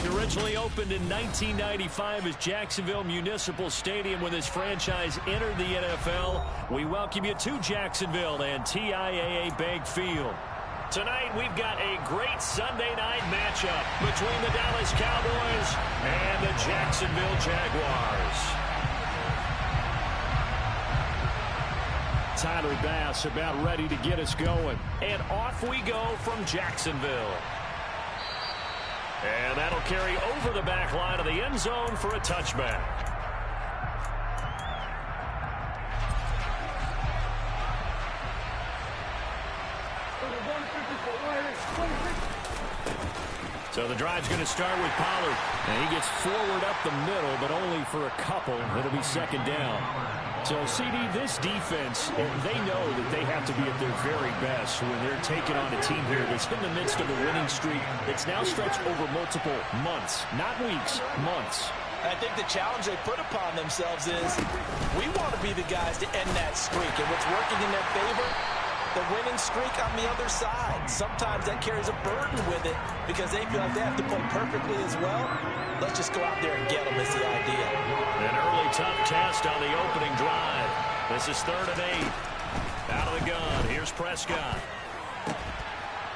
It originally opened in 1995 as Jacksonville Municipal Stadium when this franchise entered the NFL. We welcome you to Jacksonville and TIAA Bank Field. Tonight we've got a great Sunday night matchup between the Dallas Cowboys and the Jacksonville Jaguars. Tyler Bass about ready to get us going. And off we go from Jacksonville. And that'll carry over the back line of the end zone for a touchback. So the drive's going to start with Pollard. And he gets forward up the middle, but only for a couple. It'll be second down. So, CD, this defense, they know that they have to be at their very best when they're taking on a team here that's in the midst of a winning streak that's now stretched over multiple months, not weeks, months. I think the challenge they put upon themselves is we want to be the guys to end that streak. And what's working in their favor? The winning streak on the other side. Sometimes that carries a burden with it because they feel like they have to play perfectly as well. Let's just go out there and get them is the idea. An early tough test on the opening drive. This is 3rd and 8. Out of the gun. Here's Prescott.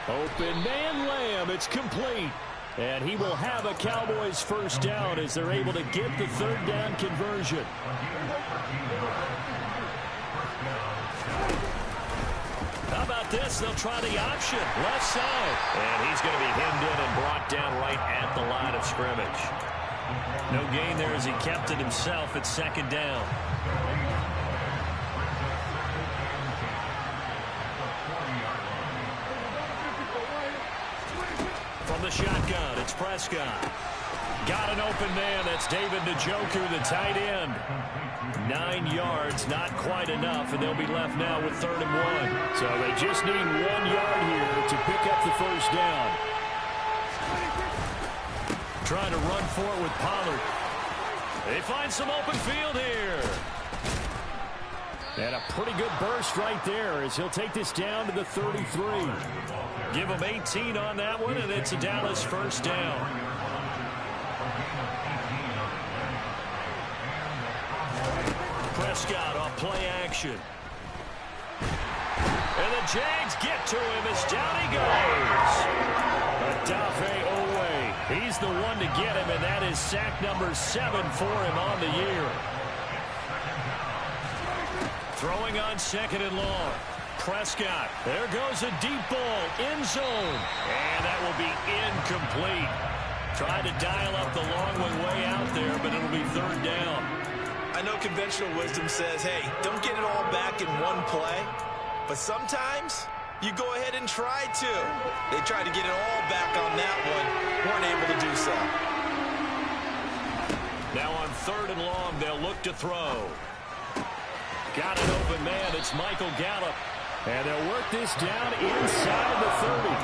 Open man Lamb. It's complete. And he will have a Cowboys first down as they're able to get the 3rd down conversion. How about this? They'll try the option. Left side. And he's going to be hemmed in and brought down right at the line of scrimmage. No gain there as he kept it himself at 2nd down. From the shotgun, it's Prescott. Got an open man. That's David Njoku, the tight end. 9 yards, not quite enough, and they'll be left now with 3rd and 1. So they just need 1 yard here to pick up the first down. Trying to run for it with Pollard. They find some open field here. And a pretty good burst right there as he'll take this down to the 33. Give him 18 on that one, and it's a Dallas first down. Prescott off play action. And the Jags get to him as down he goes. Odafe Owe. He's the one to get him, and that is sack number 7 for him on the year. Throwing on 2nd and long. Prescott. There goes a deep ball. End zone. And that will be incomplete. Tried to dial up the long one way out there, but it'll be 3rd down. I know conventional wisdom says, hey, don't get it all back in one play. But sometimes you go ahead and try to. They tried to get it all back on that one. Weren't able to do so. Now on 3rd and long, they'll look to throw. Got an open man. It's Michael Gallup. And they'll work this down inside the 30.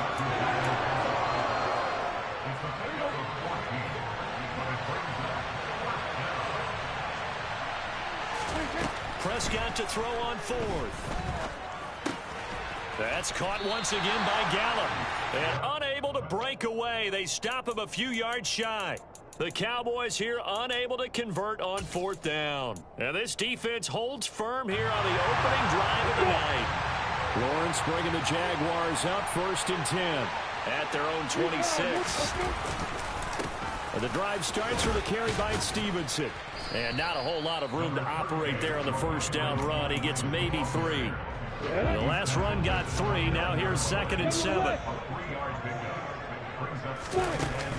Prescott to throw on 4th. That's caught once again by Gallup. And unable to break away. They stop him a few yards shy. The Cowboys here unable to convert on 4th down. And this defense holds firm here on the opening drive of the night. Lawrence bringing the Jaguars up 1st and 10 at their own 26. And the drive starts with a carry by Stevenson. And not a whole lot of room to operate there on the first down run. He gets maybe 3. The last run got 3. Now here's 2nd and 7.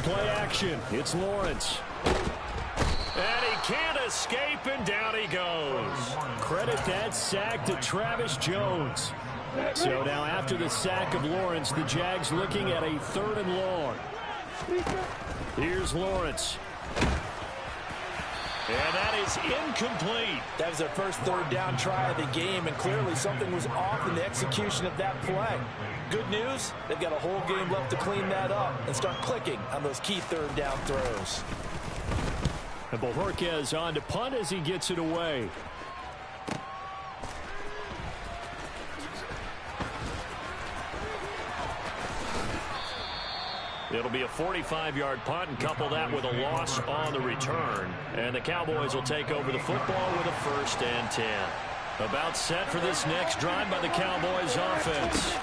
Play action. It's Lawrence. And he can't escape, and down he goes. Credit that sack to Travis Jones. So now after the sack of Lawrence, the Jags looking at a 3rd and long. Here's Lawrence. And that is incomplete. That was their first 3rd down try of the game, and clearly something was off in the execution of that play. Good news, they've got a whole game left to clean that up and start clicking on those key 3rd down throws. And Bojorquez on to punt as he gets it away. It'll be a 45-yard punt, and couple that with a loss on the return. And the Cowboys will take over the football with a 1st and 10. About set for this next drive by the Cowboys offense.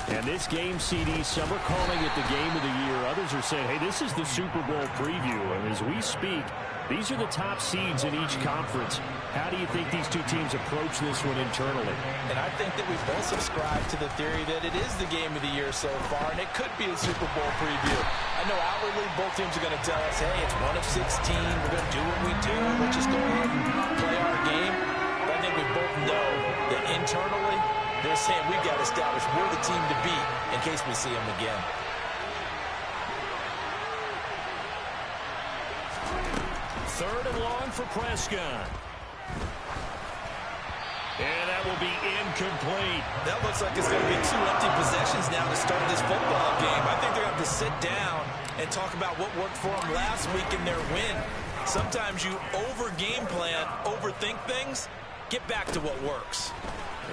And this game, CD, some are calling it the game of the year. Others are saying, hey, this is the Super Bowl preview. And as we speak, these are the top seeds in each conference. How do you think these two teams approach this one internally? And I think that we both subscribe to the theory that it is the game of the year so far, and it could be a Super Bowl preview. I know outwardly both teams are going to tell us, hey, it's 1 of 16. We're going to do what we do. Let's just go ahead and play our game. But I think we both know that internally, they're saying we've got to establish we're the team to beat in case we see them again. Third and long for Prescott. And that will be incomplete. That looks like it's going to be 2 empty possessions now to start this football game. I think they're going to have to sit down and talk about what worked for them last week in their win. Sometimes you over-game plan, overthink things. Get back to what works.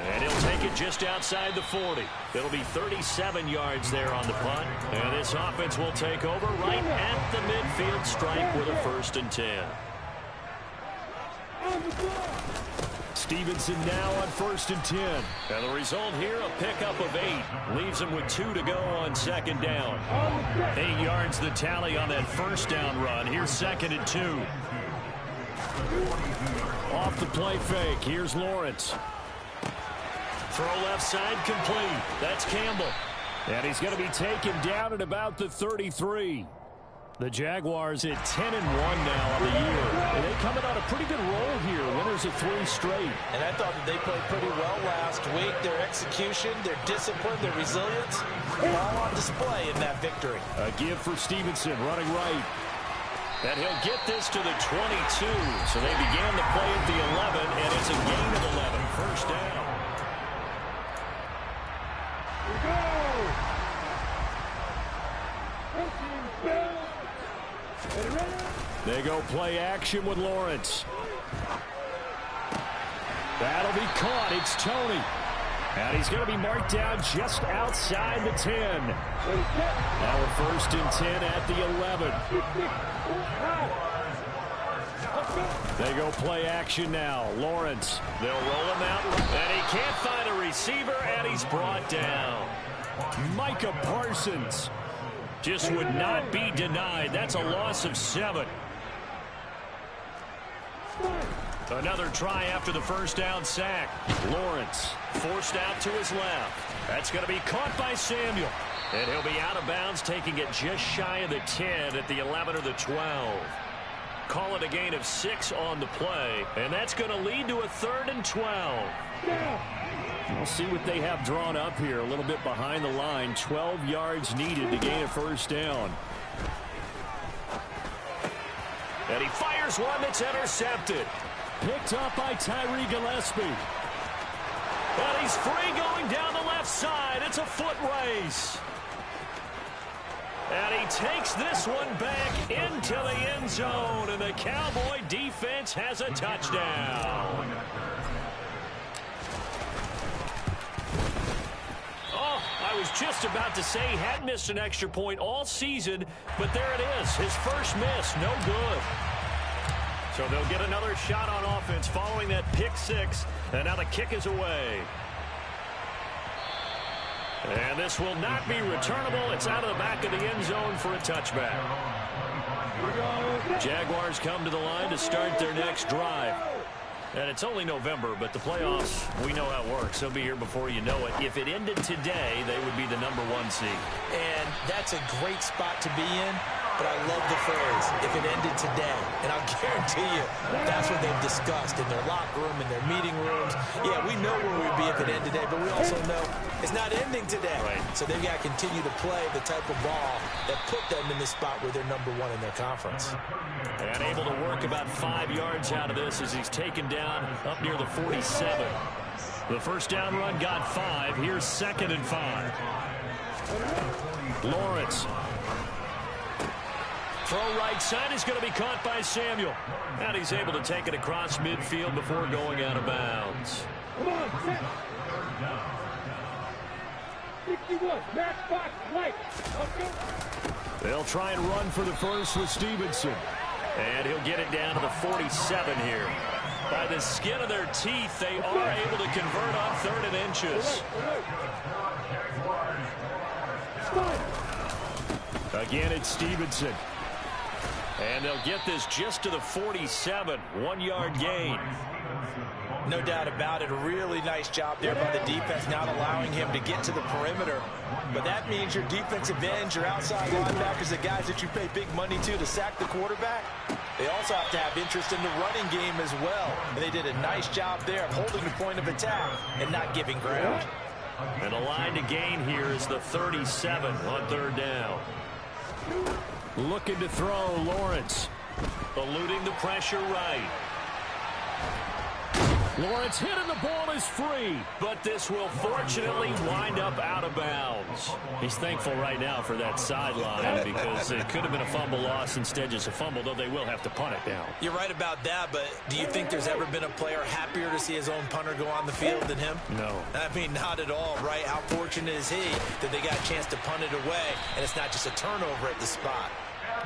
And he'll take it just outside the 40. It'll be 37 yards there on the punt. And this offense will take over right at the midfield stripe with a 1st and 10. Stevenson now on 1st and 10. And the result here, a pickup of 8. Leaves him with 2 to go on 2nd down. 8 yards the tally on that 1st down run. Here's 2nd and 2. Off the play fake. Here's Lawrence. Throw left side complete. That's Campbell. And he's going to be taken down at about the 33. The Jaguars at 10-1 now on the year. And they coming on a pretty good roll here. Winners of 3 straight. And I thought that they played pretty well last week. Their execution, their discipline, their resilience, all on display in that victory. A give for Stevenson running right. And he'll get this to the 22. So they began the play at the 11, and it's a gain of 11. 1st down. They go play action with Lawrence. That'll be caught. It's Tony. And he's going to be marked down just outside the 10. Now a 1st and 10 at the 11. They go play action now. Lawrence. They'll roll him out. And he can't find a receiver, and he's brought down. Micah Parsons just would not be denied. That's a loss of 7. Another try after the 1st down sack. Lawrence forced out to his left. That's going to be caught by Samuel. And he'll be out of bounds, taking it just shy of the 10 at the 11 or the 12. Call it a gain of 6 on the play. And that's going to lead to a 3rd and 12. We'll see what they have drawn up here. A little bit behind the line. 12 yards needed to gain a 1st down. And he fires one that's intercepted. Picked up by Tyree Gillespie. And he's free going down the left side. It's a foot race. And he takes this one back into the end zone. And the Cowboy defense has a touchdown. Oh, I was just about to say he hadn't missed an extra point all season. But there it is. His first miss. No good. So they'll get another shot on offense following that pick 6. And now the kick is away. And this will not be returnable. It's out of the back of the end zone for a touchback. Jaguars come to the line to start their next drive. And it's only November, but the playoffs, we know how it works. They'll be here before you know it. If it ended today, they would be the #1 seed. And that's a great spot to be in. But I love the phrase, if it ended today. And I'll guarantee you, that's what they've discussed in their locker room, in their meeting rooms. Yeah, we know where we'd be if it ended today, but we also know it's not ending today. Right. So they've got to continue to play the type of ball that put them in the spot where they're #1 in their conference. And able to work about 5 yards out of this as he's taken down up near the 47. The 1st down run got 5. Here's 2nd and 5. Lawrence. Throw right side is going to be caught by Samuel. And he's able to take it across midfield before going out of bounds. 51, match box, light. They'll try and run for the first with Stevenson. And he'll get it down to the 47 here. By the skin of their teeth, they are able to convert on 3rd and inches. Again, it's Stevenson. And they'll get this just to the 47, 1-yard gain. No doubt about it. A really nice job there by the defense, not allowing him to get to the perimeter. But that means your defensive ends, your outside linebackers, the guys that you pay big money to sack the quarterback, they also have to have interest in the running game as well. And they did a nice job there of holding the point of attack and not giving ground. And the line to gain here is the 37 on 3rd down. Looking to throw, Lawrence. Eluding the pressure right. Lawrence hit and the ball is free, but this will fortunately wind up out of bounds. He's thankful right now for that sideline because it could have been a fumble loss, instead just a fumble, though they will have to punt it down. You're right about that, but do you think there's ever been a player happier to see his own punter go on the field than him? No. I mean, not at all, right? How fortunate is he that they got a chance to punt it away, and it's not just a turnover at the spot.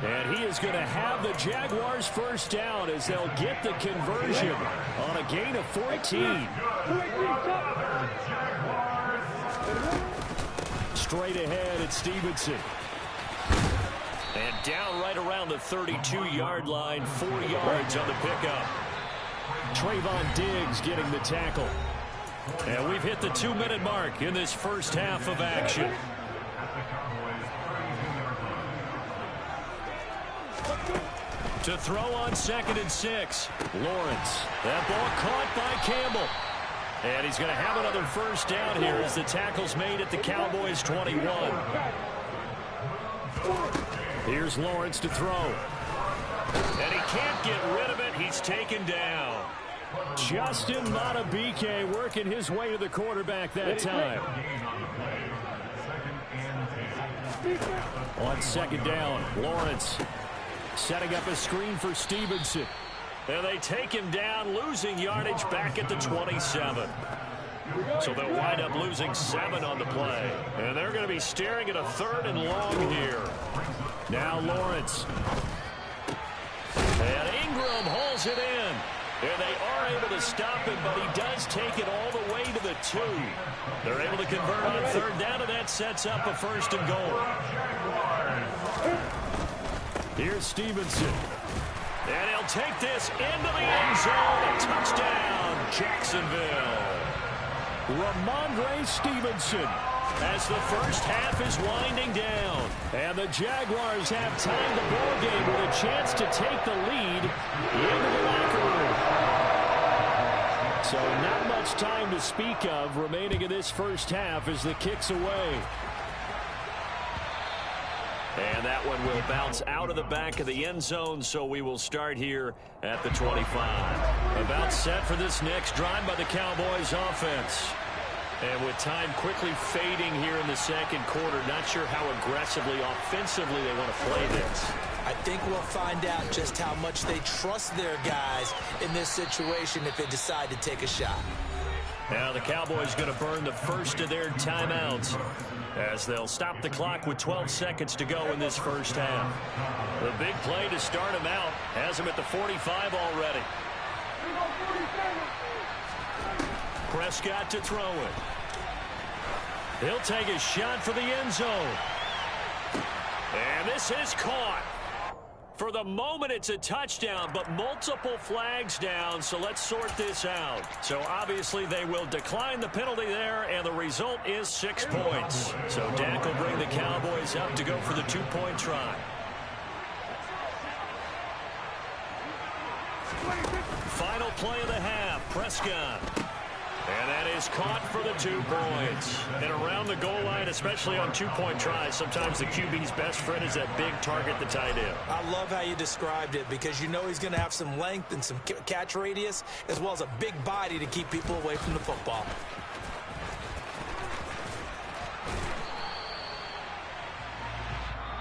And he is going to have the Jaguars first down as they'll get the conversion on a gain of 14. Straight ahead, it's Stevenson. And down right around the 32-yard line, 4 yards on the pickup. Trayvon Diggs getting the tackle. And we've hit the 2-minute mark in this first half of action. To throw on 2nd and 6. Lawrence. That ball caught by Campbell. And he's going to have another first down here as the tackle's made at the Cowboys' 21. Here's Lawrence to throw. And he can't get rid of it. He's taken down. Justin Matabike working his way to the quarterback that time. On 2nd down, Lawrence setting up a screen for Stevenson. And they take him down, losing yardage back at the 27. So they'll wind up losing 7 on the play. And they're going to be staring at a 3rd and long here. Now Lawrence. And Ingram hauls it in. And they are able to stop him, but he does take it all the way to the 2. They're able to convert on 3rd down, and that sets up a 1st and goal. Here's Stevenson. And he'll take this into the end zone. A touchdown, Jacksonville. Ramondre Stevenson as the first half is winding down. And the Jaguars have tied the ball game with a chance to take the lead into the locker room. So not much time to speak of remaining in this first half as the kick's away. And that one will bounce out of the back of the end zone, so we will start here at the 25. About set for this next drive by the Cowboys offense. And with time quickly fading here in the 2nd quarter, not sure how aggressively, offensively they want to play this. I think we'll find out just how much they trust their guys in this situation if they decide to take a shot. Now the Cowboys going to burn the first of their timeouts as they'll stop the clock with 12 seconds to go in this first half. The big play to start him out has him at the 45 already. Prescott to throw it. He'll take a shot for the end zone. And this is caught. For the moment, it's a touchdown, but multiple flags down, so let's sort this out. So obviously they will decline the penalty there, and the result is 6 points. So Dak will bring the Cowboys up to go for the 2-point try. Final play of the half, Prescott. And that is caught for the 2 points. And around the goal line, especially on 2-point tries, sometimes the QB's best friend is that big target, the tight end. I love how you described it because you know he's going to have some length and some catch radius as well as a big body to keep people away from the football.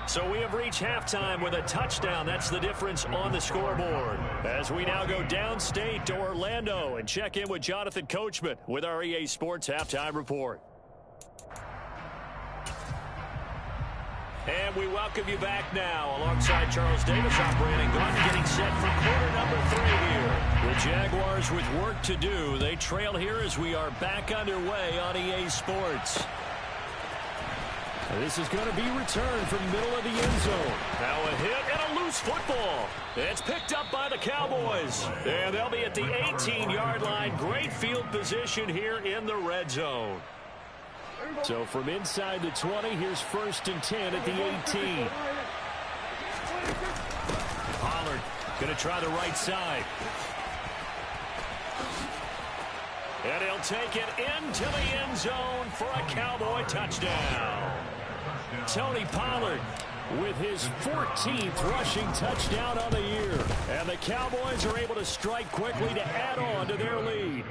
So we have reached halftime with a touchdown. That's the difference on the scoreboard. As we now go downstate to Orlando and check in with Jonathan Coachman with our EA Sports Halftime Report. And we welcome you back now alongside Charles Davis, I'm Brandon Gaudin, getting set for quarter number 3 here. The Jaguars with work to do. They trail here as we are back underway on EA Sports. This is going to be returned from the middle of the end zone. Now a hit and a loose football. It's picked up by the Cowboys. And they'll be at the 18-yard line. Great field position here in the red zone. So from inside the 20, here's 1st and 10 at the 18. Pollard going to try the right side. And he'll take it into the end zone for a Cowboy touchdown. Tony Pollard with his 14th rushing touchdown on the year. And the Cowboys are able to strike quickly to add on to their lead.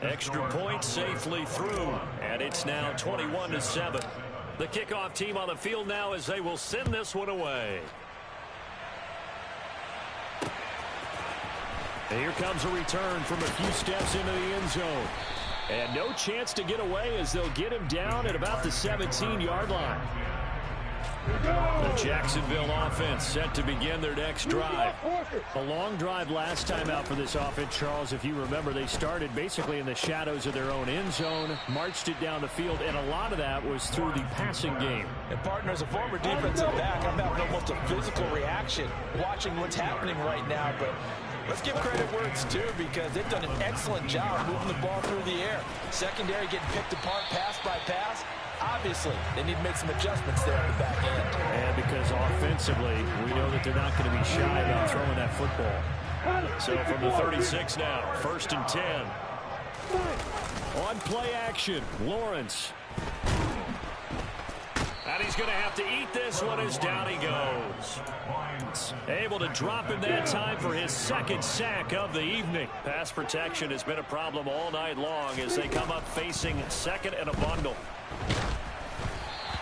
Extra point safely through, and it's now 21-7. The kickoff team on the field now as they will send this one away. And here comes a return from a few steps into the end zone. And no chance to get away as they'll get him down at about the 17-yard line. The Jacksonville offense set to begin their next drive. A long drive last time out for this offense, Charles. If you remember, they started basically in the shadows of their own end zone, marched it down the field, and a lot of that was through the passing game. And partner, as a former defensive back, I'm having almost a physical reaction watching what's happening right now. But let's give credit where it's due, because they've done an excellent job moving the ball through the air. Secondary getting picked apart pass by pass. Obviously, they need to make some adjustments there at the back end. And because offensively, we know that they're not going to be shy about throwing that football. So from the 36 now, 1st and 10. On play action, Lawrence. And he's going to have to eat this one as down he goes. Able to drop him that time for his 2nd sack of the evening. Pass protection has been a problem all night long as they come up facing 2nd and a bundle.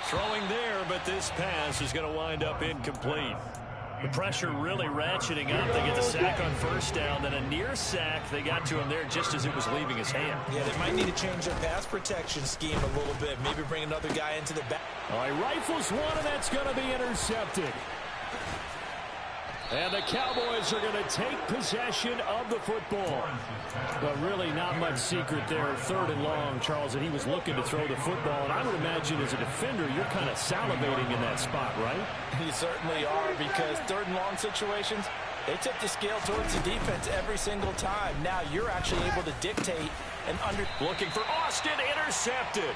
Throwing there, but this pass is going to wind up incomplete. The pressure really ratcheting up. They get the sack on 1st down, then a near sack. They got to him there just as it was leaving his hand. Yeah, they might need to change their pass protection scheme a little bit. Maybe bring another guy into the back. All right, rifles one, and that's going to be intercepted. And the Cowboys are going to take possession of the football. But really not much secret there. 3rd and long, Charles, and he was looking to throw the football. And I would imagine as a defender, you're kind of salivating in that spot, right? You certainly are, because 3rd and long situations, they tip the scale towards the defense every single time. Now you're actually able to dictate and Looking for Austin, intercepted.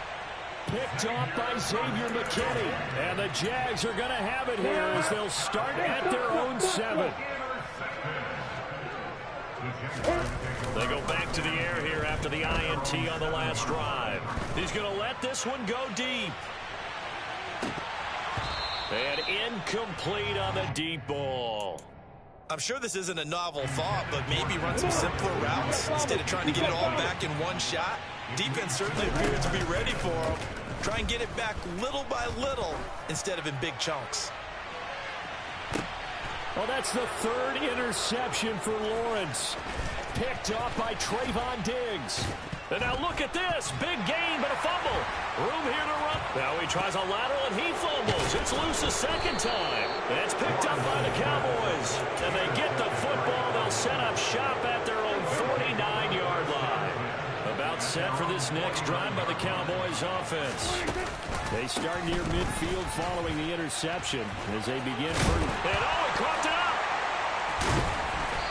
Picked off by Xavier McKinney. And the Jags are going to have it here as they'll start at their own 7. They go back to the air here after the INT on the last drive. He's going to let this one go deep. And incomplete on the deep ball. I'm sure this isn't a novel thought, but maybe run some simpler routes instead of trying to get it all back in one shot. Defense certainly appears to be ready for him. Try and get it back little by little instead of in big chunks. Well, that's the 3rd interception for Lawrence. Picked off by Trayvon Diggs. And now look at this. Big gain, but a fumble. Room here to run. Now he tries a lateral, and he fumbles. It's loose a 2nd time. And it's picked up by the Cowboys. And they get the football. They'll set up shop at their own 49-yard line. About set for this next drive by the Cowboys offense. They start near midfield following the interception as they begin through. And oh, he coughed it up.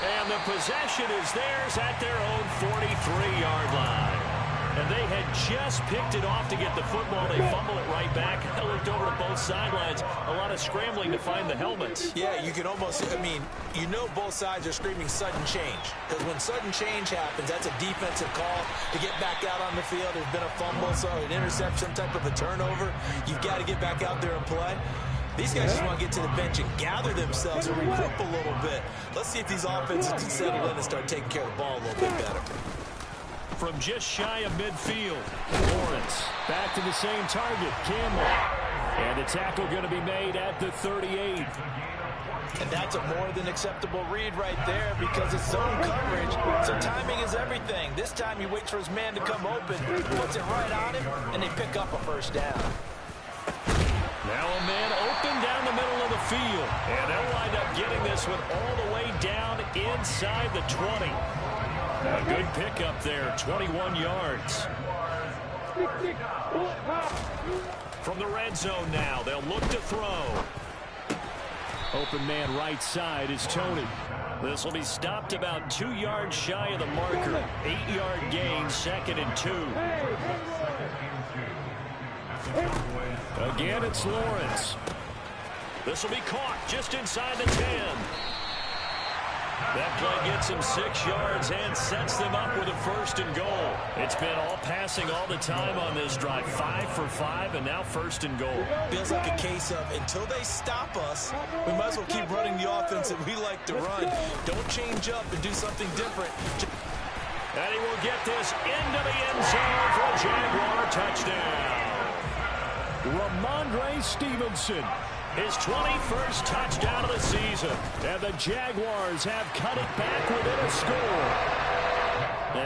And the possession is theirs at their own 43-yard line. And they had just picked it off to get the football. They fumble it right back. I looked over to both sidelines. A lot of scrambling to find the helmets. Yeah, you can almost, you know both sides are screaming sudden change. Because when sudden change happens, that's a defensive call to get back out on the field. There's been a fumble, so an interception, type of a turnover. You've got to get back out there and play. These guys just want to get to the bench and gather themselves and regroup a little bit. Let's see if these offenses can settle in and start taking care of the ball a little bit better. From just shy of midfield, Lawrence back to the same target, Campbell. And the tackle going to be made at the 38. And that's a more than acceptable read right there because it's zone coverage. So timing is everything. This time he waits for his man to come open, puts it right on him, and they pick up a first down. Now a man open down the middle of the field. And they'll wind up getting this one all the way down inside the 20. A good pickup there, 21 yards. From the red zone now, they'll look to throw. Open man right side is Tony. This will be stopped about 2 yards shy of the marker. 8-yard gain, 2nd and 2. Again, it's Lawrence. This will be caught just inside the 10. That play gets him 6 yards and sets them up with a 1st and goal. It's been all passing all the time on this drive. 5 for 5, and now 1st and goal. Feels like a case of until they stop us, we might as well keep running the offense that we like to run. Don't change up and do something different. And he will get this into the end zone for a Jaguar touchdown. Ramondre Stevenson. His 21st touchdown of the season. And the Jaguars have cut it back within a score.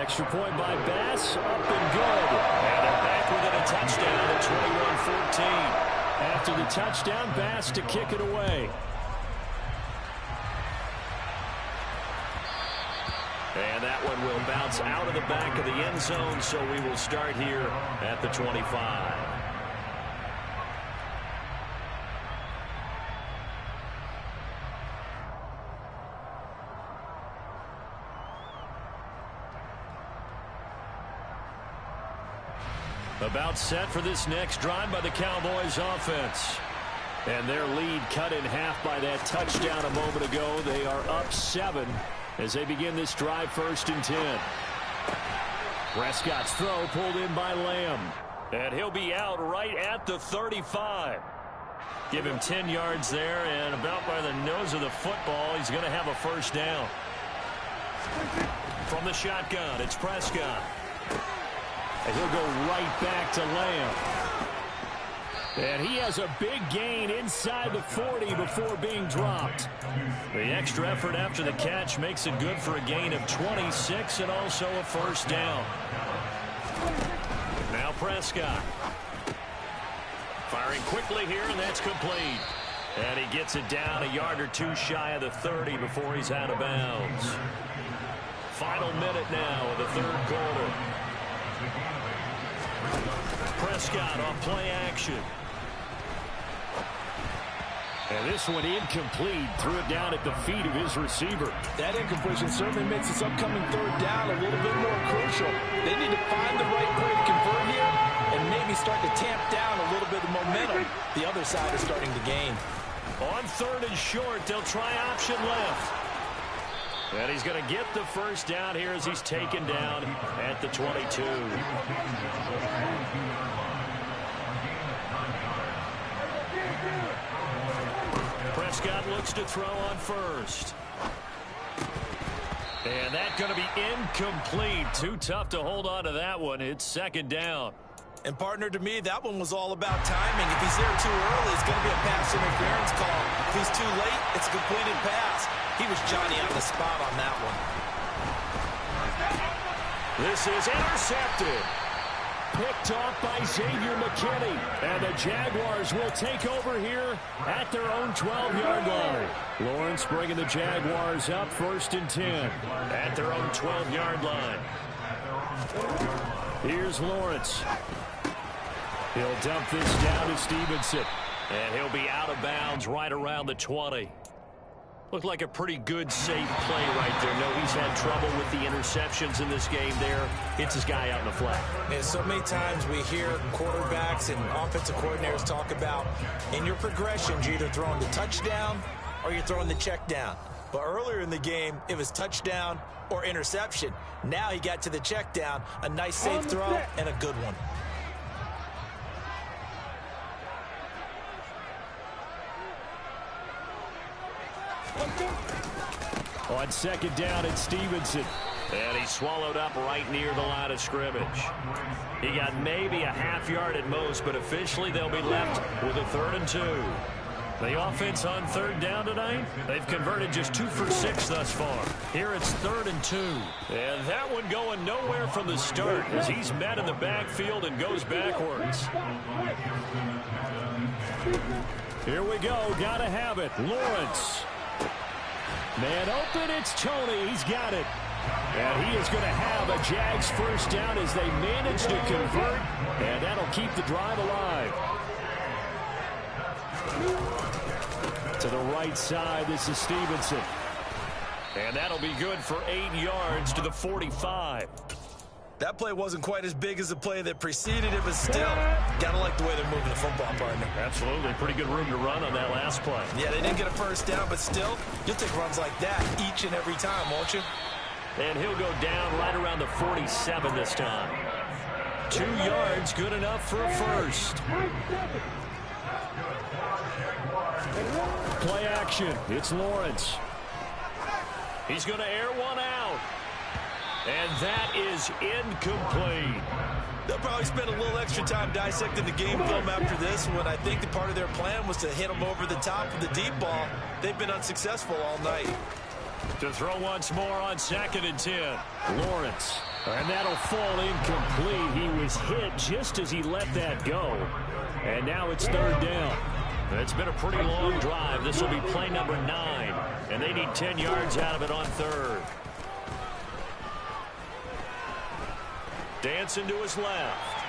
Extra point by Bass, up and good. And they're back within a touchdown at 21-14. After the touchdown, Bass to kick it away. And that one will bounce out of the back of the end zone, so we will start here at the 25. About set for this next drive by the Cowboys offense. And their lead cut in half by that touchdown a moment ago. They are up 7 as they begin this drive, 1st and 10. Prescott's throw pulled in by Lamb. And he'll be out right at the 35. Give him 10 yards there, and about by the nose of the football, he's going to have a 1st down. From the shotgun, it's Prescott. And he'll go right back to Lamb. And he has a big gain inside the 40 before being dropped. The extra effort after the catch makes it good for a gain of 26 and also a 1st down. Now Prescott. Firing quickly here, and that's complete. And he gets it down a yard or 2 shy of the 30 before he's out of bounds. Final minute now of the 3rd quarter. Prescott on play action. And this one incomplete. Threw it down at the feet of his receiver. That incompletion certainly makes this upcoming 3rd down a little bit more crucial. They need to find the right play to convert here and maybe start to tamp down a little bit of momentum. The other side is starting to gain. On 3rd and short, they'll try option left. And he's going to get the 1st down here as he's taken down at the 22. Prescott looks to throw on 1st. And that's going to be incomplete. Too tough to hold on to that one. It's 2nd down. And partner, to me, that one was all about timing. If he's there too early, it's going to be a pass interference call. If he's too late, it's a completed pass. He was Johnny on the spot on that one. This is intercepted. Picked off by Xavier McKinney. And the Jaguars will take over here at their own 12-yard line. Lawrence bringing the Jaguars up, 1st and 10 at their own 12-yard line. Here's Lawrence. He'll dump this down to Stevenson. And he'll be out of bounds right around the 20. Looked like a pretty good, safe play right there. No, he's had trouble with the interceptions in this game there. Hits his guy out in the flat. And so many times we hear quarterbacks and offensive coordinators talk about in your progressions, you're either throwing the touchdown or you're throwing the check down. But earlier in the game, it was touchdown or interception. Now he got to the check down, a nice safe throw and a good one. On 2nd down, it's Stevenson. And he swallowed up right near the line of scrimmage. He got maybe a half yard at most, but officially they'll be left with a 3rd and 2. The offense on third down tonight, they've converted just 2 for 6 thus far. Here it's 3rd and 2. And that one going nowhere from the start as he's met in the backfield and goes backwards. Here we go. Got to have it. Lawrence. Man open. It's Tony. He's got it. And he is going to have a Jags first down as they manage to convert. And that'll keep the drive alive. To the right side, this is Stevenson. And that'll be good for 8 yards to the 45. That play wasn't quite as big as the play that preceded it, but still, gotta like the way they're moving the football, partner. Absolutely. Pretty good room to run on that last play. Yeah, they didn't get a first down, but still, you'll take runs like that each and every time, won't you? And he'll go down right around the 47 this time. 2 yards, good enough for a first. Play action. It's Lawrence. He's going to air one out. And that is incomplete. They'll probably spend a little extra time dissecting the game film after this one. I think the part of their plan was to hit them over the top of the deep ball. They've been unsuccessful all night. To throw once more on 2nd and 10. Lawrence. And that'll fall incomplete. He was hit just as he let that go. And now it's 3rd down. It's been a pretty long drive. This will be play number 9. And they need 10 yards out of it on 3rd. Dancing to his left.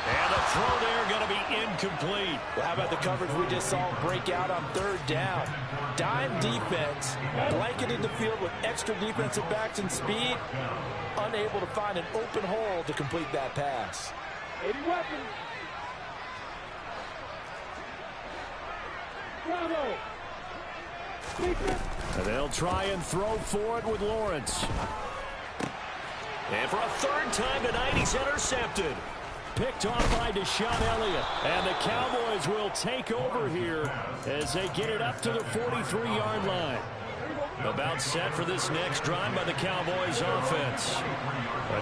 And the throw there going to be incomplete. Well, how about the coverage we just saw break out on 3rd down? Dime defense, blanketed the field with extra defensive backs and speed, unable to find an open hole to complete that pass. 80 weapons. Bravo. And they'll try and throw for it with Lawrence. And for a 3rd time tonight, he's intercepted. Picked off by Deshaun Elliott. And the Cowboys will take over here as they get it up to the 43-yard line. About set for this next drive by the Cowboys offense.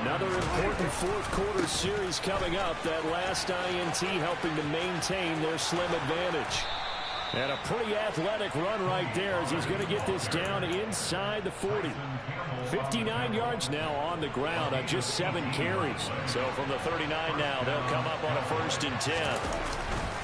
Another important 4th quarter series coming up. That last INT helping to maintain their slim advantage. And a pretty athletic run right there as he's going to get this down inside the 40. 59 yards now on the ground on just 7 carries. So from the 39 now, they'll come up on a 1st and 10.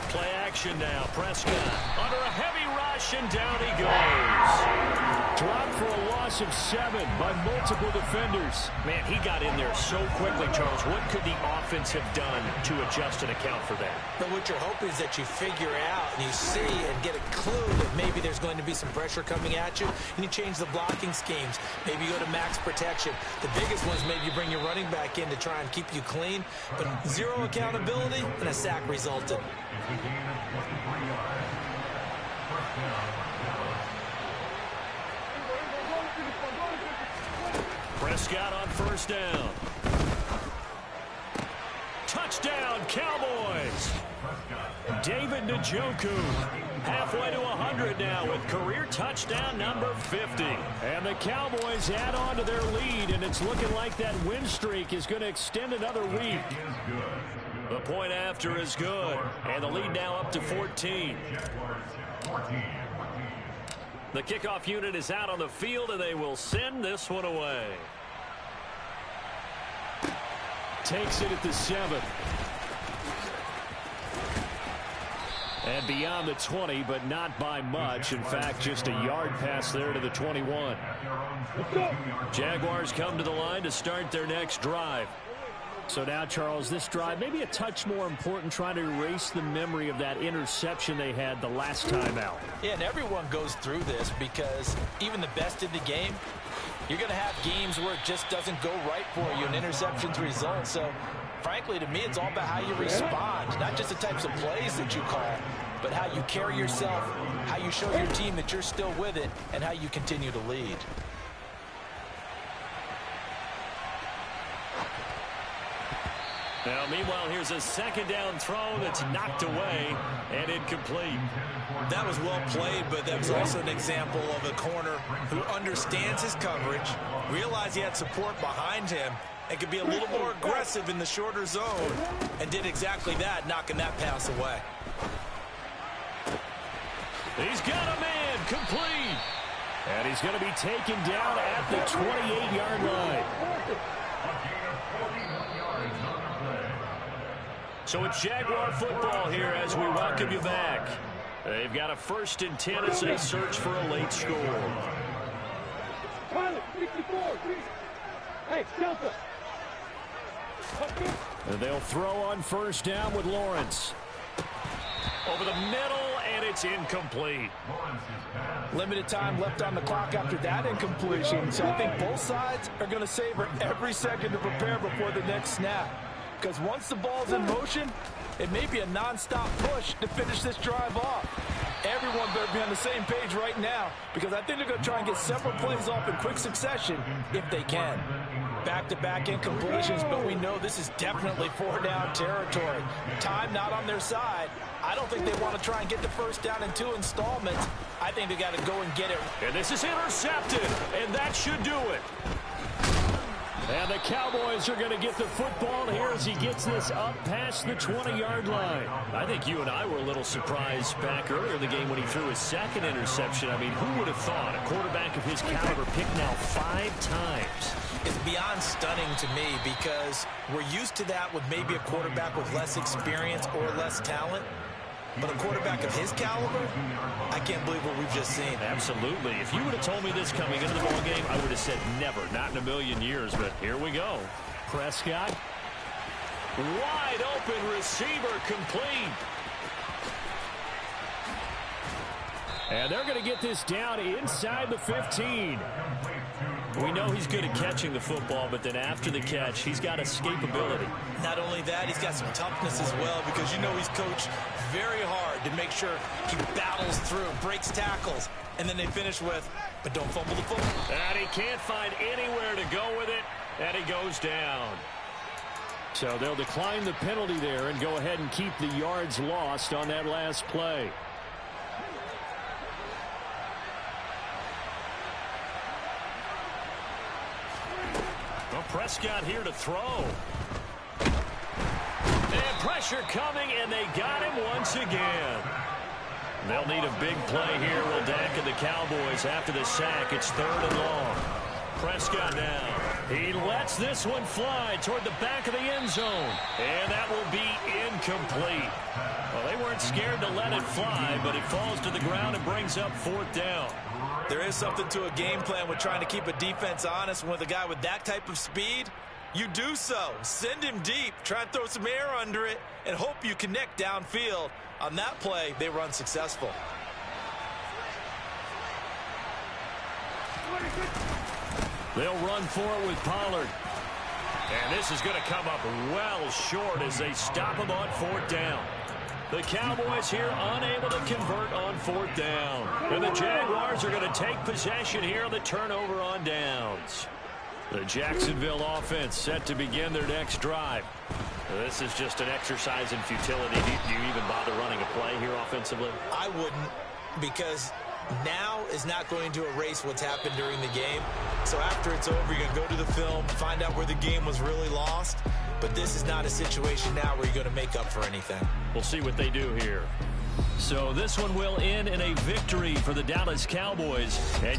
Play action now. Prescott under a heavy rush, and down he goes. Dropped for a loss of 7 by multiple defenders. Man, he got in there so quickly, Charles. What could the offense have done to adjust and account for that? But what you're hoping is that you figure out and you see and get a clue that maybe there's going to be some pressure coming at you, and you change the blocking schemes. Maybe you go to max protection. The biggest one is maybe you bring your running back in to try and keep you clean, but 0 accountability and a sack resulted. Prescott on 1st down. Touchdown, Cowboys. David Njoku halfway to 100 now with career touchdown number 50. And the Cowboys add on to their lead, and it's looking like that win streak is going to extend another week. The point after is good, and the lead now up to 14. The kickoff unit is out on the field, and they will send this one away. Takes it at the 7. And beyond the 20, but not by much. In fact, just a yard pass there to the 21. Jaguars come to the line to start their next drive. So now, Charles, this drive maybe a touch more important, trying to erase the memory of that interception they had the last time out. Yeah, and everyone goes through this because even the best in the game, you're going to have games where it just doesn't go right for you and interceptions result. So, frankly, to me, it's all about how you respond, not just the types of plays that you call, but how you carry yourself, how you show your team that you're still with it, and how you continue to lead. Now, meanwhile, here's a 2nd down throw that's knocked away and incomplete. That was well played, but that was also an example of a corner who understands his coverage, realized he had support behind him, and could be a little more aggressive in the shorter zone, and did exactly that, knocking that pass away. He's got a man complete. And he's going to be taken down at the 28-yard line. So it's Jaguar football here as we welcome you back. They've got a 1st and 10 as they search for a late score. Hey, Delta. And they'll throw on 1st down with Lawrence. Over the middle, and it's incomplete. Limited time left on the clock after that incompletion. So I think both sides are going to savor every second to prepare before the next snap. Because once the ball's in motion, it may be a non-stop push to finish this drive off. Everyone better be on the same page right now, because I think they're going to try and get several plays off in quick succession if they can. Back-to-back incompletions, but we know this is definitely 4-down territory. Time not on their side. I don't think they want to try and get the 1st down in 2 installments. I think they got to go and get it. And this is intercepted, and that should do it. And the Cowboys are going to get the football here as he gets this up past the 20-yard line. I think you and I were a little surprised back earlier in the game when he threw his 2nd interception. I mean, who would have thought a quarterback of his caliber picked now 5 times? It's beyond stunning to me because we're used to that with maybe a quarterback with less experience or less talent. But a quarterback of his caliber, I can't believe what we've just seen. Absolutely. If you would have told me this coming into the ballgame, I would have said never, not in a million years. But here we go. Prescott. Wide open receiver complete. And they're going to get this down inside the 15. We know he's good at catching the football, but then after the catch, he's got escapability. Not only that, he's got some toughness as well, because you know he's coached very hard to make sure he battles through, breaks tackles, and then they finish with, but don't fumble the football. And he can't find anywhere to go with it, and he goes down. So they'll decline the penalty there and go ahead and keep the yards lost on that last play. Prescott here to throw. And pressure coming, and they got him once again. They'll need a big play here, will Dak and the Cowboys after the sack. It's 3rd and long. Prescott now. He lets this one fly toward the back of the end zone. And that will be incomplete. Well, they weren't scared to let it fly, but it falls to the ground and brings up 4th down. There is something to a game plan with trying to keep a defense honest. With a guy with that type of speed, you do so. Send him deep, try and throw some air under it, and hope you connect downfield. On that play, they were unsuccessful. They'll run for it with Pollard. And this is going to come up well short as they stop him on 4th down. The Cowboys here unable to convert on 4th down. And the Jaguars are going to take possession here on the turnover on downs. The Jacksonville offense set to begin their next drive. This is just an exercise in futility. Do you even bother running a play here offensively? I wouldn't, because now is not going to erase what's happened during the game. So after it's over, you're going to go to the film, find out where the game was really lost. But this is not a situation now where you're going to make up for anything. We'll see what they do here. So this one will end in a victory for the Dallas Cowboys. And